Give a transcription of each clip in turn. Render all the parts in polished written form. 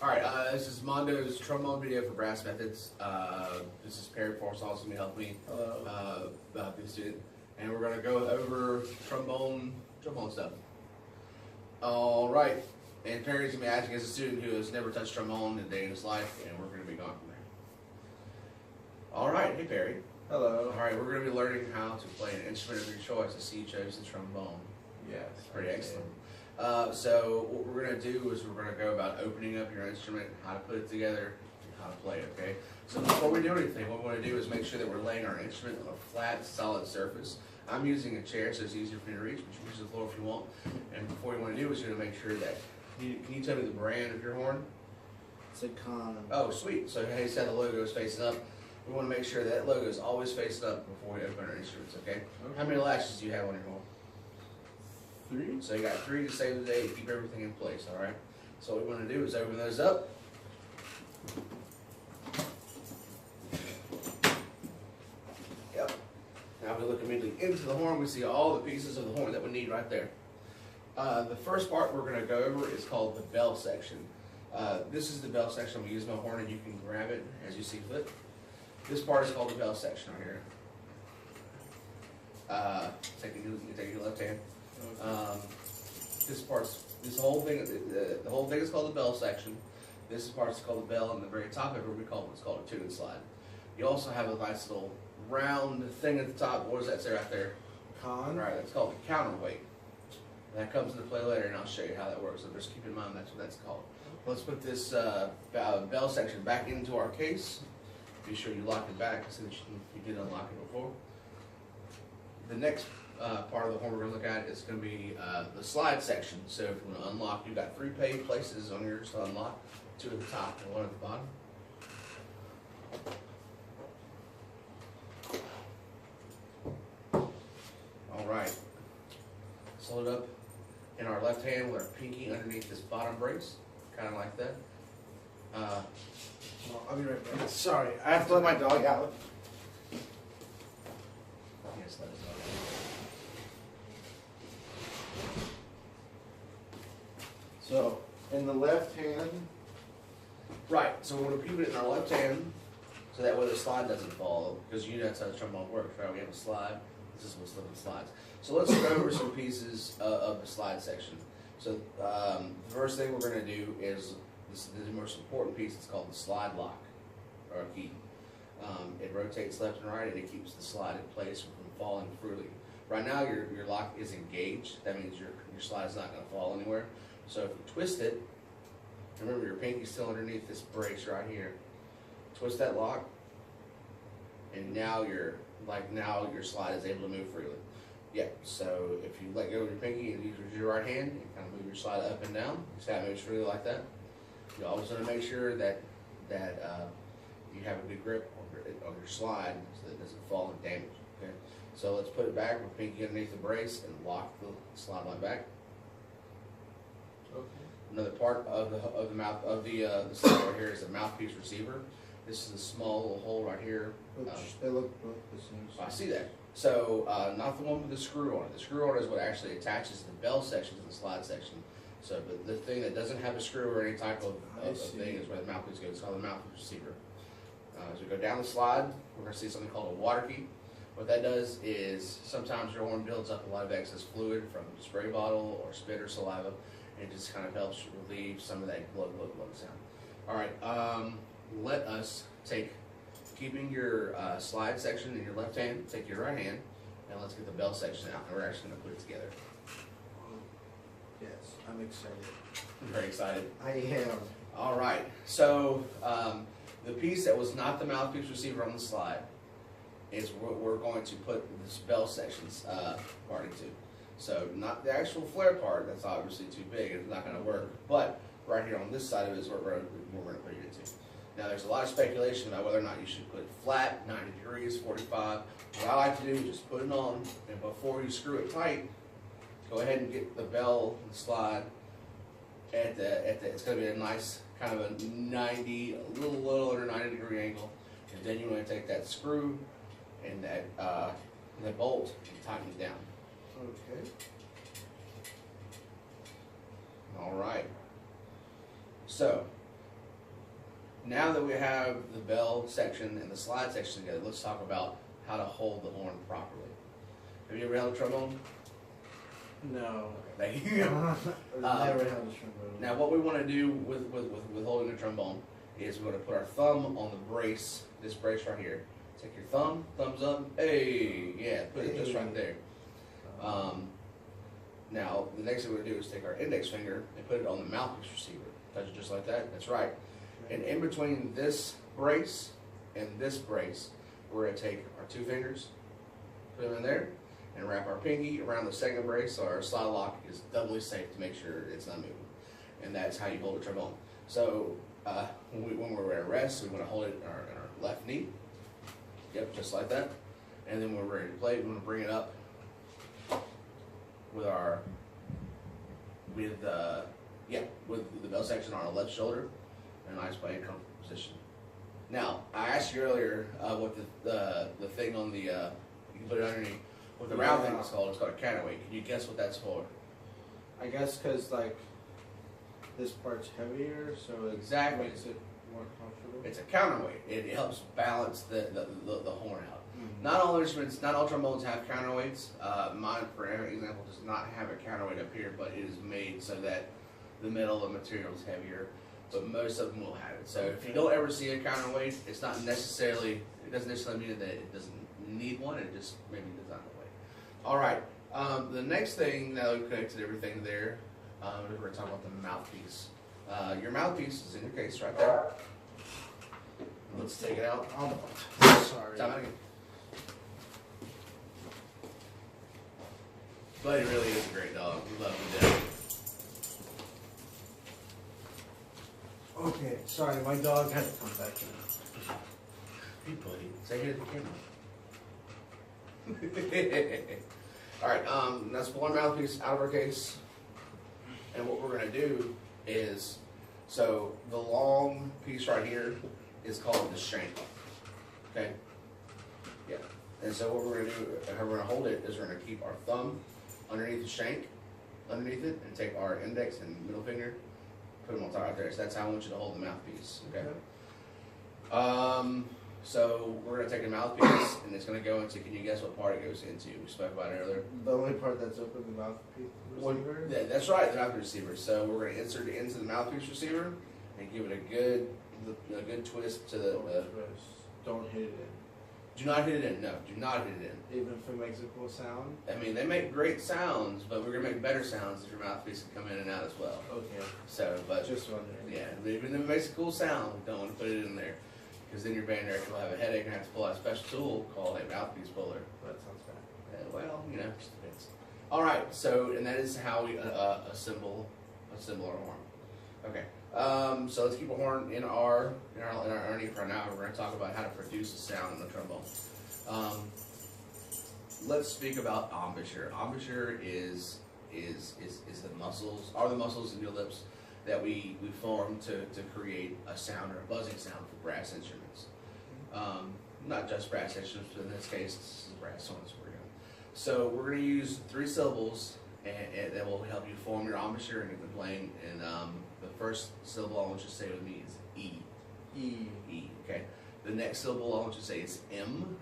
Alright, this is Mondo's trombone video for brass methods. This is Perry Force, also going to help me be a student. And we're going to go over trombone stuff. Alright, and Perry's going to be acting as a student who has never touched trombone in a day in his life, and we're going to be going from there. Alright, hey Perry. Hello. Alright, we're going to be learning how to play an instrument of your choice. I see you chose the trombone. Yes. Pretty excellent. So what we're going to do is we're going to go about opening up your instrument, how to put it together, and how to play it, okay? So before we do anything, what we want to do is make sure that we're laying our instrument on a flat, solid surface. I'm using a chair, so it's easier for me to reach, but you can use the floor if you want. And before you want to do is you're going to make sure that, can you tell me the brand of your horn? It's a con. Oh, sweet. So hey, said the logo is facing up. We want to make sure that logo is always facing up before we open our instruments, okay? How many latches do you have on your horn? 3. So you got 3 to save the day to keep everything in place, all right? So what we want to do is open those up. Yep. Now if we look immediately into the horn, we see all the pieces of the horn that we need right there. The first part we're going to go over is called the bell section. This is the bell section. I'm going to use my horn and you can grab it as you see fit. This part is called the bell section right here. Take your left hand. This whole thing, the whole thing is called the bell section. This part is called the bell, and the very top of it we call what's called a tune and slide. You also have a nice little round thing at the top. What does that say right there? Con. Right, that's called the counterweight. That comes into play later, and I'll show you how that works. So just keep in mind that's what that's called. Let's put this bell section back into our case. Be sure you lock it back so that you did unlock it before. The next part of the horn we're going to look at is going to be the slide section. So if you want to unlock, you've got 3 paid places on yours to unlock, 2 at the top and 1 at the bottom. All right. Let's hold it up in our left hand with our pinky underneath this bottom brace, kind of like that. Well, I'll be right back. Sorry, I have to let my dog out. Yes, let us know. So, in the left hand, Right, so we're going to keep it in our left hand, so that way the slide doesn't fall, because you know that's how the trombone works, right? We have a slide, this is what's living slides. So let's go over some pieces of the slide section. So the first thing we're going to do is, this is the most important piece, it's called the slide lock, or key. It rotates left and right, and it keeps the slide in place from falling freely. Right now your lock is engaged, that means your slide is not going to fall anywhere. So if you twist it, remember your pinky's still underneath this brace right here. Twist that lock, and now your slide is able to move freely. Yeah, so if you let go of your pinky and use your right hand, you kind of move your slide up and down. You see how it moves freely like that. You always want to make sure that you have a good grip on your slide so that it doesn't fall and damage. Okay, so let's put it back with pinky underneath the brace and lock the slide line back. okay. Another part of the mouth of the slide right here is the mouthpiece receiver. This is a small little hole right here. Which they look both the same. I see that. So not the one with the screw on it. The screw on it is what actually attaches the bell section to the slide section. So the thing that doesn't have a screw or any type of thing is where the mouthpiece goes. It's called the mouthpiece receiver. As we go down the slide, we're going to see something called a water key. What that does is sometimes your horn builds up a lot of excess fluid from a spray bottle or spit or saliva. It just kind of helps relieve some of that glug sound. All right, let us keeping your slide section in your left hand, take your right hand, and let's get the bell section out. And we're actually going to put it together. Yes, I'm excited. I'm very excited. I am. All right, so the piece that was not the mouthpiece receiver on the slide is what we're going to put this bell section's part into. So not the actual flare part, that's obviously too big, it's not going to work, but right here on this side of it is where we're going to put it into. Now there's a lot of speculation about whether or not you should put it flat, 90 degrees, 45. What I like to do is just put it on, and before you screw it tight, go ahead and get the bell and slide it's going to be a nice kind of a 90, a little under 90 degree angle, and then you want to take that screw and that bolt and tighten it down. Okay. All right. So Now that we have the bell section and the slide section together, let's talk about how to hold the horn properly. Have you ever held a trombone? No. Thank you. I've never held a trombone. Now, what we want to do with holding a trombone is we're going to put our thumb on the brace, this brace right here. Take your thumb, thumbs up, hey, yeah, put it just right there. Now, the next thing we're going to do is take our index finger and put it on the mouthpiece receiver. Touch it just like that, that's right. And in between this brace and this brace, we're going to take our two fingers, put them in there, and wrap our pinky around the second brace so our slide lock is doubly safe to make sure it's not moving. And that's how you hold a trombone. So when we're at rest, we want to hold it in our left knee. Yep, just like that. And then when we're ready to play, we want to bring it up with the bell section on our left shoulder, and a nice playing comfortable position. Now, I asked you earlier what the thing on the you can put it underneath. What the round thing is called? It's called a counterweight. Can you guess what that's for? I guess because like this part's heavier, so it Exactly. makes it more comfortable. It's a counterweight. It helps balance the horn out. Mhm. Not all instruments, not all trombones have counterweights. Mine, for example, does not have a counterweight up here, but it is made so that the metal and material is heavier. But most of them will have it. So if you don't ever see a counterweight, it's not necessarily. It doesn't necessarily mean that it doesn't need one. It just maybe designed a way. All right. The next thing, now that we've connected everything there, we're going to talk about the mouthpiece. Your mouthpiece is in your case right there. Let's take it out. Oh, sorry. Time out again. Buddy really is a great dog. We love him to death. Okay, sorry, my dog had to come back in. Hey, buddy. Say hey to the camera. All right, let's pull our mouthpiece out of our case. And what we're going to do is, so the long piece right here is called the shank. Okay? Yeah. And so what we're going to do, how we're going to hold it, is we're going to keep our thumb underneath the shank, underneath it, and take our index and middle finger, put them on top right there. So that's how I want you to hold the mouthpiece. Okay? So we're going to take a mouthpiece, and it's going to go into, can you guess what part it goes into? We spoke about it earlier. The only part that's open, the mouthpiece receiver? Yeah, that's right, the mouthpiece receiver. So we're going to insert it into the mouthpiece receiver and give it a good twist to the. Don't hit it Do not hit it in. No, do not hit it in. Even if it makes a cool sound? in. I mean, they make great sounds, but we're going to make better sounds if your mouthpiece can come in and out as well. Okay. So, but Just wondering. yeah, even if it makes a cool sound, don't want to put it in there. Because then your band director will have a headache and have to pull out a special tool called a mouthpiece puller. That sounds bad. Well, you know, it just depends. All right, so and that is how we assemble our horn. Okay, so let's keep a horn in our underneath for now. We're going to talk about how to produce a sound in the trombone. Let's speak about embouchure. Embouchure is the muscles in your lips that we form to create a sound or a buzzing sound for brass instruments. Not just brass instruments, but in this case, this is brass horns we're doing. So we're going to use 3 syllables, and that will help you form your embouchure and you've been playing. And the first syllable I want you to say with me is E. E. E. Okay. The next syllable I want you to say is M.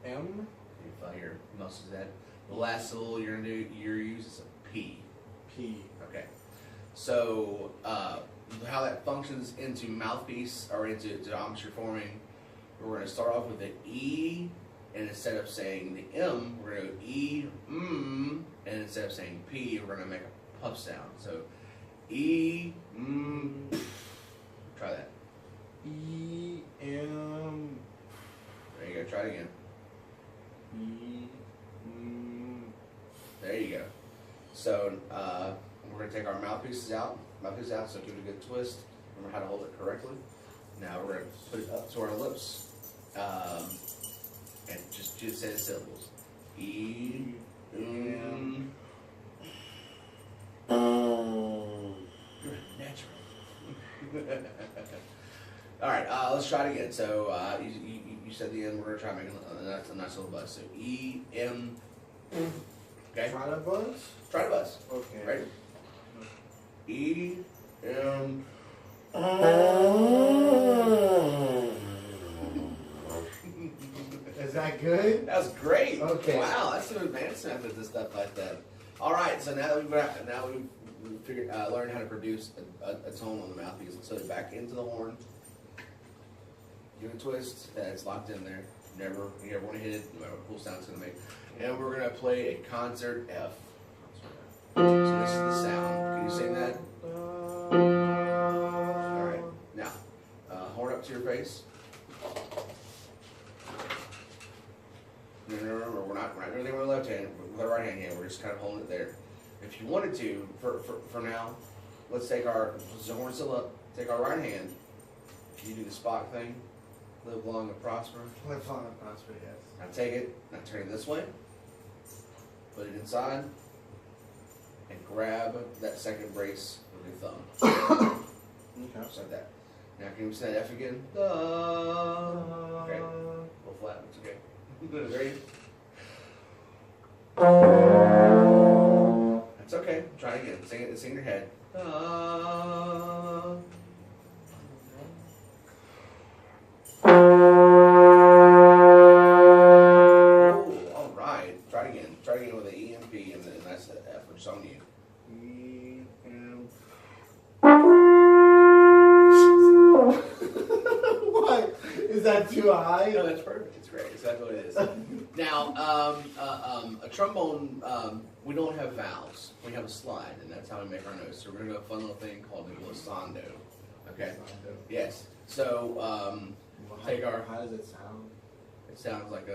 M. If your muscles that. The last syllable you're going to use is a P. P. Okay. So how that functions into mouthpiece or into embouchure forming, we're going to start off with the E, and instead of saying the M, we're going to go E, and instead of saying P, we're going to make a puff sound. So E, try that. E, M. There you go. Try it again. E, There you go. So we're going to take our mouthpieces out. So give it a good twist. Remember how to hold it correctly. Now we're going to put it up to our lips. And just say the syllables. E, M. You're natural. All right, let's try it again. So you said the end. We're going to try to make a nice little buzz. So E, M. Okay. Try to buzz? Try to buzz. Okay. Ready? E, M. That was great. Okay. Wow, that's some advanced methods and stuff like that. All right, so now that we've figured learned how to produce a tone on the mouthpiece. So back into the horn. Give it a twist. It's locked in there. You never want to hit it. No matter what cool sound it's going to make. And we're going to play a concert F. So this is the sound. Can you sing that? All right. Now, horn up to your face. Remember, we're not doing anything with the left hand. With our right hand here, we're just kind of holding it there. If you wanted to, for now, let's take our horn still up. Take our right hand. You do the Spock thing. Live long and prosper. Live long and prosper, yes. Now take it. Now turn it this way. Put it inside. And grab that second brace with your thumb. Okay. Just like that. Now can you say that F again? Okay. A little flat, it's okay. Ready? That's okay. Try it again. Sing it. Sing in your head. All right. Try it again. Try it again with an E and P, and then that's the F. Which is on you. E and what? Is that too high? No, that's perfect. It's great. Exactly what it is. Now, a trombone, we don't have valves. We have a slide, and that's how we make our notes. So we're gonna do a fun little thing called the glissando. Okay. Yes. So take our. How does it sound? It sounds like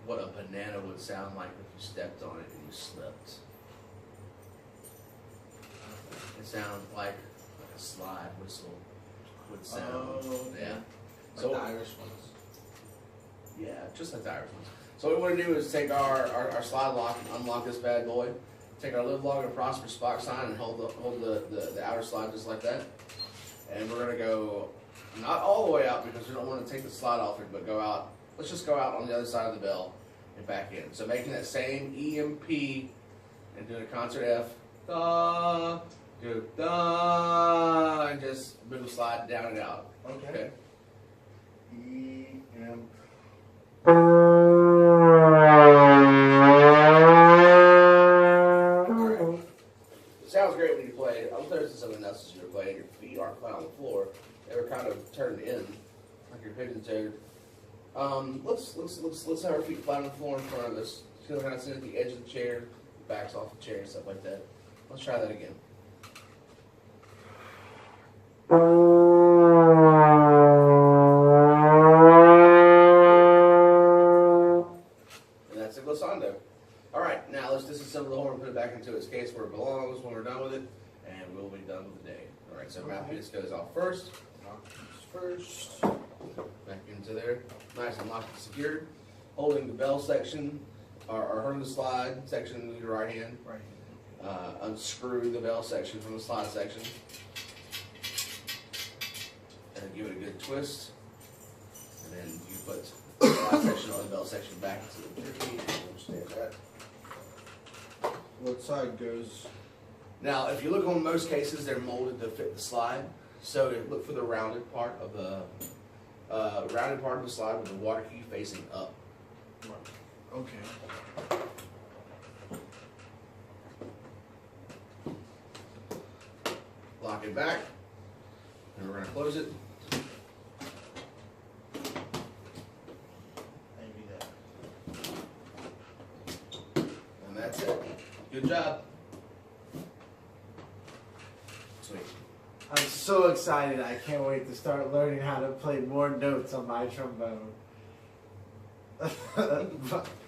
what a banana would sound like if you stepped on it and you slipped. It sounds like a slide whistle would sound. Oh, yeah. Like So the Irish ones. yeah, just like the Irish ones. So what we want to do is take our slide lock and unlock this bad boy. Take our live long and prosper Spock sign and hold the outer slide just like that. And we're gonna go not all the way out because we don't want to take the slide off it, but go out. Let's just go out on the other side of the bell and back in. So making that same E and P and doing a concert F. Da, do da, and just move the slide down and out. Okay. E and Alright. Sounds great when you play it. I'm noticing some of the notes as you were playing. Your feet aren't flat on the floor. They were kind of turned in, like your pigeon toed. Let's have our feet flat on the floor in front of us. Feel kind of sit at the edge of the chair, backs off the chair and stuff like that. Let's try that again. And that's a glissando. All right, now let's disassemble the horn and put it back into its case where it belongs when we're done with it, and we'll be done with the day. All right, so mouthpiece goes off first. First, back into there, nice and locked and secured. Holding the bell section, or holding the slide section with your right hand. right. Unscrew the bell section from the slide section, and give it a good twist. And then you put the slide section or the bell section back into the turkey, and we'll stay at that. What side goes? Now, if you look on most cases, they're molded to fit the slide. So look for the rounded part of the slide with the water key facing up. Okay. Lock it back, and we're going to close it. Maybe that. And that's it. Good job. Sweet. I'm so excited. I can't wait to start learning how to play more notes on my trombone.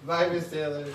Bye, Miss Taylor.